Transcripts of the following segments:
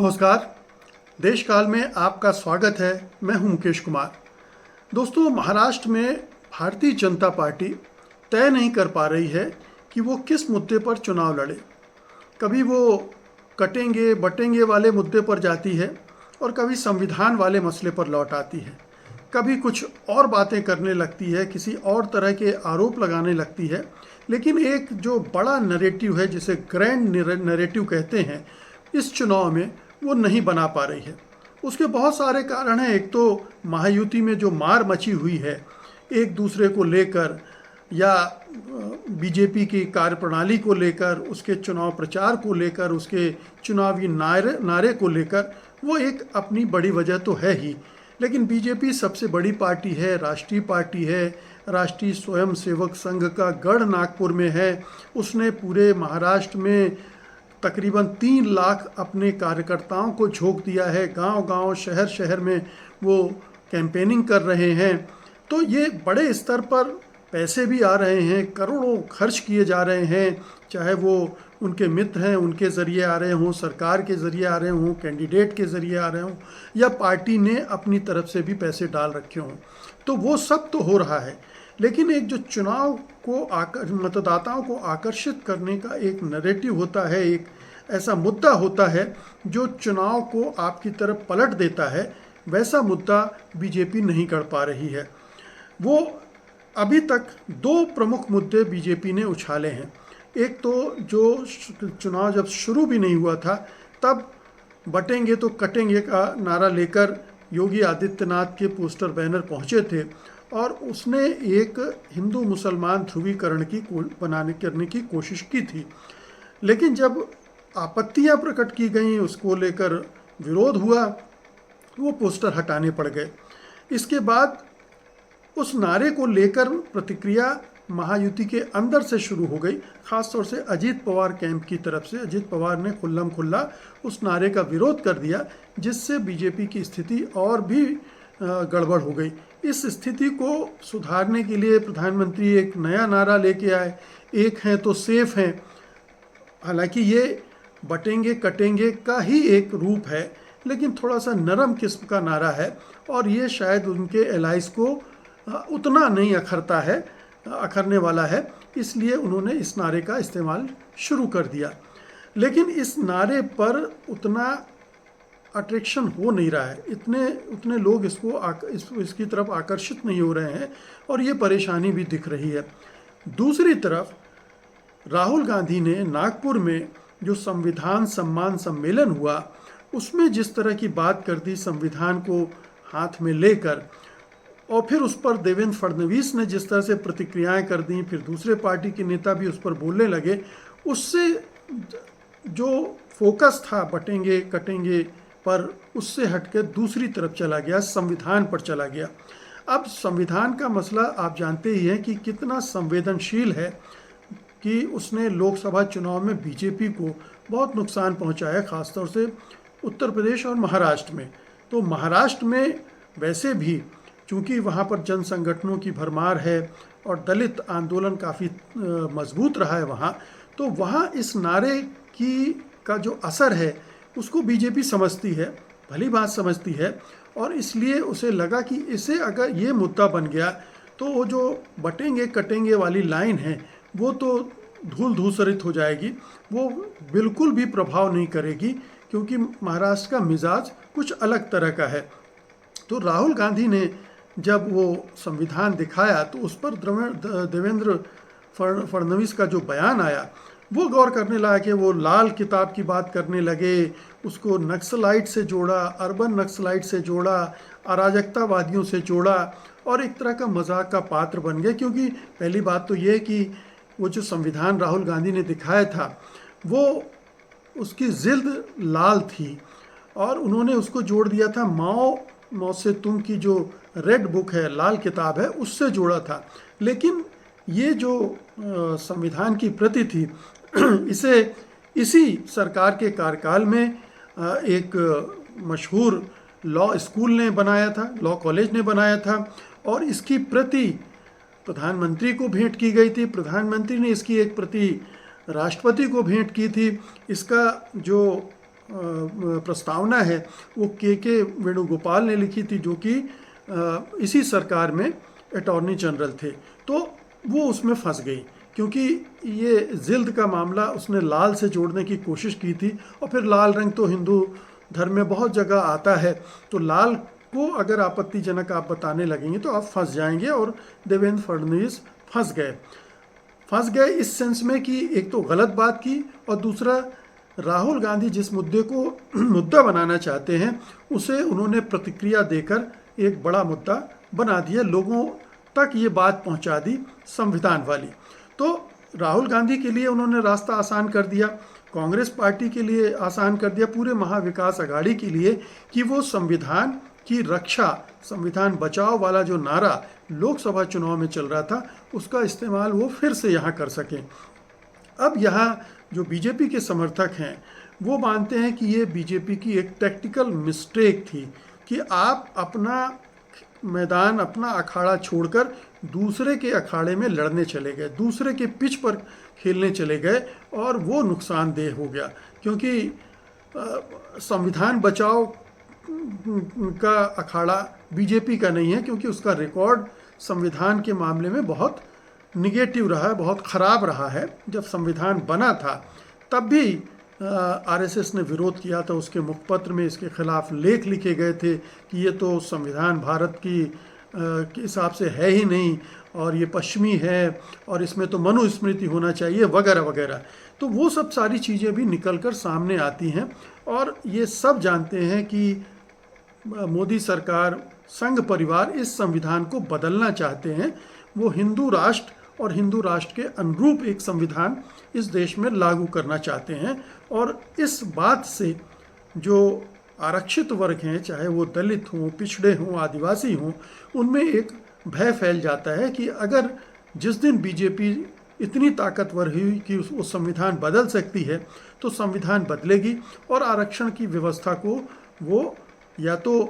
नमस्कार। देश काल में आपका स्वागत है। मैं हूं मुकेश कुमार। दोस्तों, महाराष्ट्र में भारतीय जनता पार्टी तय नहीं कर पा रही है कि वो किस मुद्दे पर चुनाव लड़े। कभी वो कटेंगे बटेंगे वाले मुद्दे पर जाती है और कभी संविधान वाले मसले पर लौट आती है। कभी कुछ और बातें करने लगती है, किसी और तरह के आरोप लगाने लगती है। लेकिन एक जो बड़ा नैरेटिव है, जिसे ग्रैंड नैरेटिव कहते हैं, इस चुनाव में वो नहीं बना पा रही है। उसके बहुत सारे कारण हैं। एक तो महायुति में जो मार मची हुई है एक दूसरे को लेकर, या बीजेपी की कार्यप्रणाली को लेकर, उसके चुनाव प्रचार को लेकर, उसके चुनावी नारे को लेकर, वो एक अपनी बड़ी वजह तो है ही। लेकिन बीजेपी सबसे बड़ी पार्टी है, राष्ट्रीय पार्टी है, राष्ट्रीय स्वयंसेवक संघ का गढ़ नागपुर में है। उसने पूरे महाराष्ट्र में तकरीबन 3 लाख अपने कार्यकर्ताओं को झोंक दिया है। गांव-गांव, शहर-शहर में वो कैंपेनिंग कर रहे हैं। तो ये बड़े स्तर पर पैसे भी आ रहे हैं, करोड़ों खर्च किए जा रहे हैं, चाहे वो उनके मित्र हैं उनके ज़रिए आ रहे हों, सरकार के ज़रिए आ रहे हों, कैंडिडेट के ज़रिए आ रहे हों, या पार्टी ने अपनी तरफ से भी पैसे डाल रखे हों। तो वो सब तो हो रहा है। लेकिन एक जो चुनाव को मतदाताओं को आकर्षित करने का एक नैरेटिव होता है, एक ऐसा मुद्दा होता है जो चुनाव को आपकी तरफ पलट देता है, वैसा मुद्दा बीजेपी नहीं कर पा रही है। वो अभी तक 2 प्रमुख मुद्दे बीजेपी ने उछाले हैं। एक तो जो चुनाव जब शुरू भी नहीं हुआ था तब बटेंगे तो कटेंगे का नारा लेकर योगी आदित्यनाथ के पोस्टर बैनर पहुंचे थे और उसने एक हिंदू मुसलमान ध्रुवीकरण की करने की कोशिश की थी। लेकिन जब आपत्तियां प्रकट की गई, उसको लेकर विरोध हुआ, वो पोस्टर हटाने पड़ गए। इसके बाद उस नारे को लेकर प्रतिक्रिया महायुति के अंदर से शुरू हो गई, खासतौर से अजीत पवार कैंप की तरफ से। अजीत पवार ने खुल्लम खुल्ला उस नारे का विरोध कर दिया, जिससे बीजेपी की स्थिति और भी गड़बड़ हो गई। इस स्थिति को सुधारने के लिए प्रधानमंत्री एक नया नारा लेके आए, एक हैं तो सेफ हैं। हालांकि ये बटेंगे कटेंगे का ही एक रूप है, लेकिन थोड़ा सा नरम किस्म का नारा है और ये शायद उनके एलाइज को उतना नहीं अखरने वाला है, इसलिए उन्होंने इस नारे का इस्तेमाल शुरू कर दिया। लेकिन इस नारे पर उतना अट्रैक्शन हो नहीं रहा है, उतने लोग इसकी तरफ आकर्षित नहीं हो रहे हैं और ये परेशानी भी दिख रही है। दूसरी तरफ राहुल गांधी ने नागपुर में जो संविधान सम्मान सम्मेलन हुआ, उसमें जिस तरह की बात कर दी संविधान को हाथ में लेकर, और फिर उस पर देवेंद्र फडणवीस ने जिस तरह से प्रतिक्रियाएं कर दी, फिर दूसरे पार्टी के नेता भी उस पर बोलने लगे, उससे जो फोकस था बटेंगे कटेंगे पर, उससे हटकर दूसरी तरफ चला गया, संविधान पर चला गया। अब संविधान का मसला आप जानते ही हैं कि कितना संवेदनशील है, कि उसने लोकसभा चुनाव में बीजेपी को बहुत नुकसान पहुंचाया, खासतौर से उत्तर प्रदेश और महाराष्ट्र में। तो महाराष्ट्र में वैसे भी चूँकि वहाँ पर जन संगठनों की भरमार है और दलित आंदोलन काफ़ी मजबूत रहा है वहाँ, तो वहाँ इस नारे का जो असर है उसको बीजेपी समझती है, भली बात समझती है, और इसलिए उसे लगा कि इसे अगर ये मुद्दा बन गया तो वो जो बटेंगे कटेंगे वाली लाइन है वो तो धूल धूसरित हो जाएगी, वो बिल्कुल भी प्रभाव नहीं करेगी, क्योंकि महाराष्ट्र का मिजाज कुछ अलग तरह का है। तो राहुल गांधी ने जब वो संविधान दिखाया तो उस पर देवेंद्र फडणवीस का जो बयान आया वो गौर करने लगा कि वो लाल किताब की बात करने लगे, उसको नक्सलाइट से जोड़ा, अर्बन नक्सलाइट से जोड़ा, अराजकतावादियों से जोड़ा और एक तरह का मजाक का पात्र बन गए। क्योंकि पहली बात तो ये कि वो जो संविधान राहुल गांधी ने दिखाया था वो उसकी जिल्द लाल थी और उन्होंने उसको जोड़ दिया था माओ से तुम की जो रेड बुक है, लाल किताब है, उससे जोड़ा था। लेकिन ये जो संविधान की प्रति थी इसी सरकार के कार्यकाल में एक मशहूर लॉ स्कूल ने बनाया था, लॉ कॉलेज ने बनाया था और इसकी प्रति प्रधानमंत्री को भेंट की गई थी। प्रधानमंत्री ने इसकी एक प्रति राष्ट्रपति को भेंट की थी। इसका जो प्रस्तावना है वो के वेणुगोपाल ने लिखी थी, जो कि इसी सरकार में अटॉर्नी जनरल थे। तो वो उसमें फंस गई, क्योंकि ये जिल्द का मामला उसने लाल से जोड़ने की कोशिश की थी, और फिर लाल रंग तो हिंदू धर्म में बहुत जगह आता है, तो लाल को अगर आपत्तिजनक आप बताने लगेंगे तो आप फंस जाएंगे, और देवेंद्र फडणवीस फंस गए इस सेंस में कि एक तो गलत बात की, और दूसरा राहुल गांधी जिस मुद्दे को मुद्दा बनाना चाहते हैं उसे उन्होंने प्रतिक्रिया देकर एक बड़ा मुद्दा बना दिया, लोगों तक ये बात पहुंचा दी संविधान वाली। तो राहुल गांधी के लिए उन्होंने रास्ता आसान कर दिया, कांग्रेस पार्टी के लिए आसान कर दिया, पूरे महाविकास अघाड़ी के लिए, कि वो संविधान की रक्षा, संविधान बचाओ वाला जो नारा लोकसभा चुनाव में चल रहा था उसका इस्तेमाल वो फिर से यहाँ कर सकें। अब यहाँ जो बीजेपी के समर्थक हैं वो मानते हैं कि ये बीजेपी की एक टैक्टिकल मिस्टेक थी कि आप अपना मैदान, अपना अखाड़ा छोड़कर दूसरे के अखाड़े में लड़ने चले गए, दूसरे के पिच पर खेलने चले गए, और वो नुकसानदेह हो गया, क्योंकि संविधान बचाओ का अखाड़ा बीजेपी का नहीं है, क्योंकि उसका रिकॉर्ड संविधान के मामले में बहुत निगेटिव रहा है, बहुत ख़राब रहा है। जब संविधान बना था तब भी आरएसएस ने विरोध किया था, उसके मुखपत्र में इसके खिलाफ लेख लिखे गए थे कि ये तो संविधान भारत की के हिसाब से है ही नहीं, और ये पश्चिमी है, और इसमें तो मनुस्मृति होना चाहिए, वगैरह वगैरह। तो वो सब सारी चीज़ें भी निकल कर सामने आती हैं, और ये सब जानते हैं कि मोदी सरकार, संघ परिवार इस संविधान को बदलना चाहते हैं। वो हिंदू राष्ट्र और हिंदू राष्ट्र के अनुरूप एक संविधान इस देश में लागू करना चाहते हैं, और इस बात से जो आरक्षित वर्ग हैं, चाहे वो दलित हों, पिछड़े हों, आदिवासी हों, उनमें एक भय फैल जाता है कि अगर जिस दिन बीजेपी इतनी ताकतवर हुई कि वो संविधान बदल सकती है, तो संविधान बदलेगी और आरक्षण की व्यवस्था को वो या तो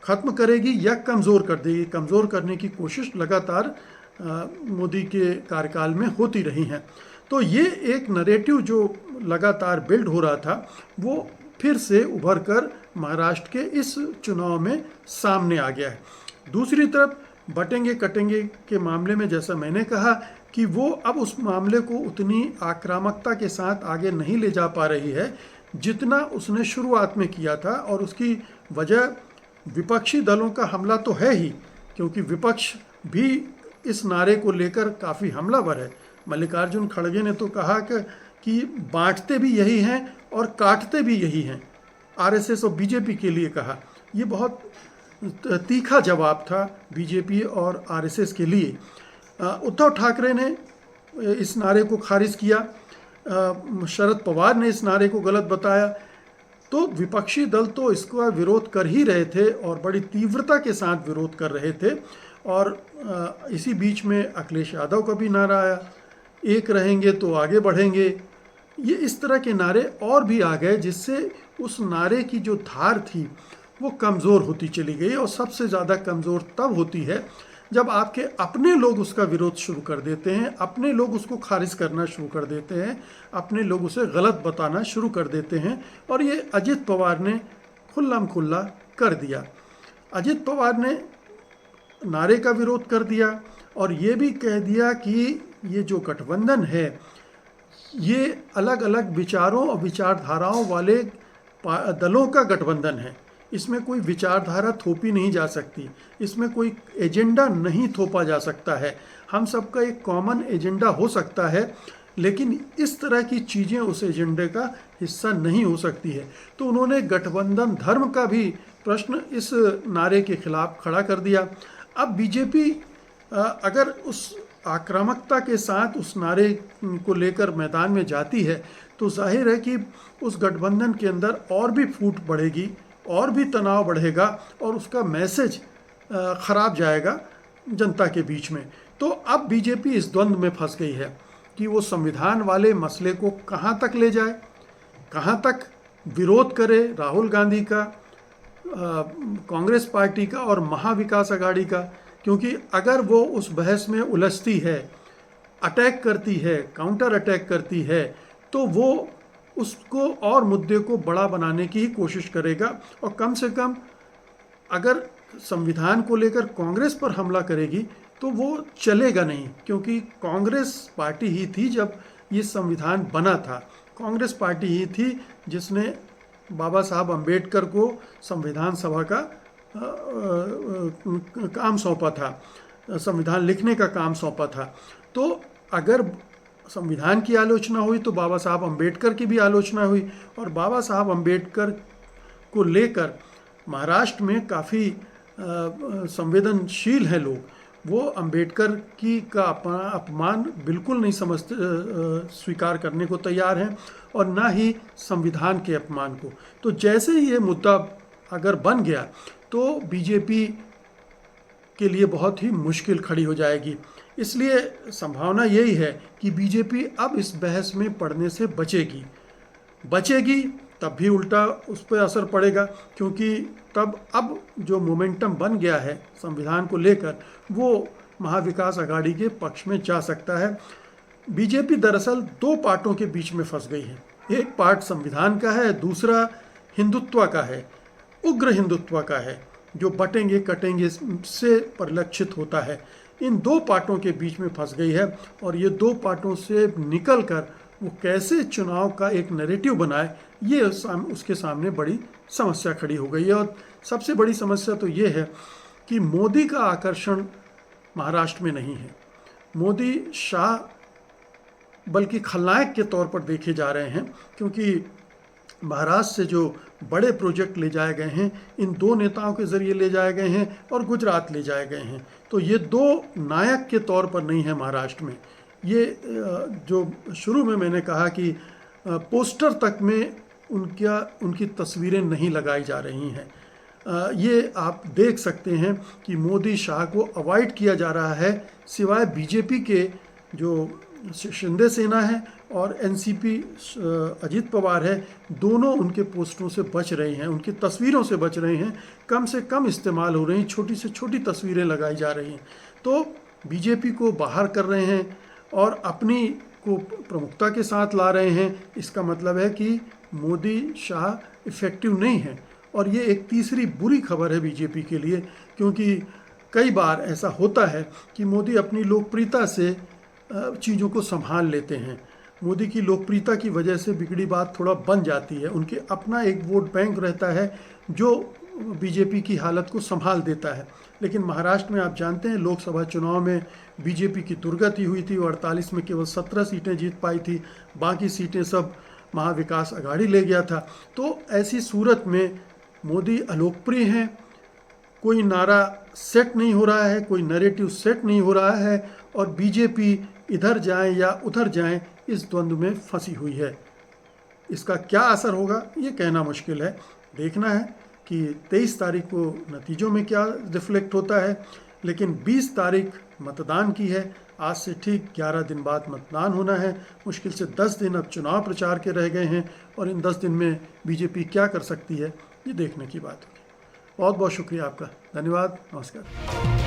ख़त्म करेगी या कमज़ोर कर देगी। कमज़ोर करने की कोशिश लगातार मोदी के कार्यकाल में होती रही हैं। तो ये एक नरेटिव जो लगातार बिल्ड हो रहा था वो फिर से उभर कर महाराष्ट्र के इस चुनाव में सामने आ गया है। दूसरी तरफ बटेंगे कटेंगे के मामले में, जैसा मैंने कहा कि वो अब उस मामले को उतनी आक्रामकता के साथ आगे नहीं ले जा पा रही है जितना उसने शुरुआत में किया था, और उसकी वजह विपक्षी दलों का हमला तो है ही, क्योंकि विपक्ष भी इस नारे को लेकर काफ़ी हमलावर है। मल्लिकार्जुन खड़गे ने तो कहा कि बांटते भी यही हैं और काटते भी यही हैं, आरएसएस और बीजेपी के लिए कहा। ये बहुत तीखा जवाब था बीजेपी और आरएसएस के लिए। उद्धव ठाकरे ने इस नारे को खारिज किया, शरद पवार ने इस नारे को गलत बताया, तो विपक्षी दल तो इसका विरोध कर ही रहे थे और बड़ी तीव्रता के साथ विरोध कर रहे थे। और इसी बीच में अखिलेश यादव का भी नारा आया, एक रहेंगे तो आगे बढ़ेंगे। ये इस तरह के नारे और भी आ गए, जिससे उस नारे की जो धार थी वो कमज़ोर होती चली गई, और सबसे ज़्यादा कमज़ोर तब होती है जब आपके अपने लोग उसका विरोध शुरू कर देते हैं, अपने लोग उसको खारिज करना शुरू कर देते हैं, अपने लोग उसे गलत बताना शुरू कर देते हैं। और ये अजित पवार ने खुल्लम खुल्ला कर दिया। अजित पवार ने नारे का विरोध कर दिया और ये भी कह दिया कि ये जो गठबंधन है ये अलग अलग विचारों और विचारधाराओं वाले दलों का गठबंधन है, इसमें कोई विचारधारा थोपी नहीं जा सकती, इसमें कोई एजेंडा नहीं थोपा जा सकता है। हम सबका एक कॉमन एजेंडा हो सकता है, लेकिन इस तरह की चीज़ें उस एजेंडे का हिस्सा नहीं हो सकती है। तो उन्होंने गठबंधन धर्म का भी प्रश्न इस नारे के खिलाफ खड़ा कर दिया। अब बीजेपी अगर उस आक्रामकता के साथ उस नारे को लेकर मैदान में जाती है तो जाहिर है कि उस गठबंधन के अंदर और भी फूट बढ़ेगी, और भी तनाव बढ़ेगा, और उसका मैसेज ख़राब जाएगा जनता के बीच में। तो अब बीजेपी इस द्वंद्व में फंस गई है कि वो संविधान वाले मसले को कहाँ तक ले जाए, कहाँ तक विरोध करे राहुल गांधी का, कांग्रेस पार्टी का और महाविकास अघाड़ी का। क्योंकि अगर वो उस बहस में उलझती है, अटैक करती है, काउंटर अटैक करती है, तो वो उसको और मुद्दे को बड़ा बनाने की ही कोशिश करेगा। और कम से कम अगर संविधान को लेकर कांग्रेस पर हमला करेगी तो वो चलेगा नहीं, क्योंकि कांग्रेस पार्टी ही थी जब ये संविधान बना था। कांग्रेस पार्टी ही थी जिसने बाबा साहब अम्बेडकर को संविधान सभा का काम सौंपा था, संविधान लिखने का काम सौंपा था। तो अगर संविधान की आलोचना हुई तो बाबा साहब अम्बेडकर की भी आलोचना हुई, और बाबा साहब अम्बेडकर को लेकर महाराष्ट्र में काफ़ी संवेदनशील हैं लोग। वो अम्बेडकर की का अपमान बिल्कुल नहीं समझते, स्वीकार करने को तैयार हैं, और ना ही संविधान के अपमान को। तो जैसे ही ये मुद्दा अगर बन गया तो बीजेपी के लिए बहुत ही मुश्किल खड़ी हो जाएगी। इसलिए संभावना यही है कि बीजेपी अब इस बहस में पड़ने से बचेगी, तब भी उल्टा उस पर असर पड़ेगा, क्योंकि तब अब जो मोमेंटम बन गया है संविधान को लेकर वो महाविकास आघाड़ी के पक्ष में जा सकता है। बीजेपी दरअसल दो पार्टों के बीच में फंस गई है। एक पार्ट संविधान का है, दूसरा हिंदुत्व का है, उग्र हिंदुत्व का है, जो बटेंगे कटेंगे से परिलक्षित होता है। इन दो पार्टों के बीच में फंस गई है, और ये दो पार्टों से निकलकर वो कैसे चुनाव का एक नैरेटिव बनाए, ये उसके सामने बड़ी समस्या खड़ी हो गई है। और सबसे बड़ी समस्या तो ये है कि मोदी का आकर्षण महाराष्ट्र में नहीं है। मोदी शाह बल्कि खलनायक के तौर पर देखे जा रहे हैं, क्योंकि महाराष्ट्र से जो बड़े प्रोजेक्ट ले जाए गए हैं इन दो नेताओं के ज़रिए ले जाए गए हैं, और गुजरात ले जाए गए हैं। तो ये दो नायक के तौर पर नहीं है महाराष्ट्र में। ये जो शुरू में मैंने कहा कि पोस्टर तक में उनकी तस्वीरें नहीं लगाई जा रही हैं। ये आप देख सकते हैं कि मोदी शाह को अवॉइड किया जा रहा है, सिवाय बीजेपी के जो शिंदे सेना है और एनसीपी अजीत पवार है, दोनों उनके पोस्टरों से बच रहे हैं, उनकी तस्वीरों से बच रहे हैं, कम से कम इस्तेमाल हो रही हैं, छोटी से छोटी तस्वीरें लगाई जा रही हैं। तो बीजेपी को बाहर कर रहे हैं और अपनी को प्रमुखता के साथ ला रहे हैं। इसका मतलब है कि मोदी शाह इफ़ेक्टिव नहीं है, और ये एक तीसरी बुरी खबर है बीजेपी के लिए, क्योंकि कई बार ऐसा होता है कि मोदी अपनी लोकप्रियता से चीज़ों को संभाल लेते हैं। मोदी की लोकप्रियता की वजह से बिगड़ी बात थोड़ा बन जाती है, उनके अपना एक वोट बैंक रहता है जो बीजेपी की हालत को संभाल देता है। लेकिन महाराष्ट्र में आप जानते हैं लोकसभा चुनाव में बीजेपी की दुर्गति हुई थी, वो 48 में केवल 17 सीटें जीत पाई थी, बाकी सीटें सब महाविकास आघाड़ी ले गया था। तो ऐसी सूरत में मोदी अलोकप्रिय हैं, कोई नारा सेट नहीं हो रहा है, कोई नैरेटिव सेट नहीं हो रहा है, और बीजेपी इधर जाए या उधर जाए इस द्वंद्व में फंसी हुई है। इसका क्या असर होगा ये कहना मुश्किल है। देखना है कि 23 तारीख को नतीजों में क्या रिफ्लेक्ट होता है, लेकिन 20 तारीख मतदान की है। आज से ठीक 11 दिन बाद मतदान होना है। मुश्किल से 10 दिन अब चुनाव प्रचार के रह गए हैं, और इन 10 दिन में बीजेपी क्या कर सकती है ये देखने की बात होगी। बहुत बहुत शुक्रिया आपका, धन्यवाद, नमस्कार।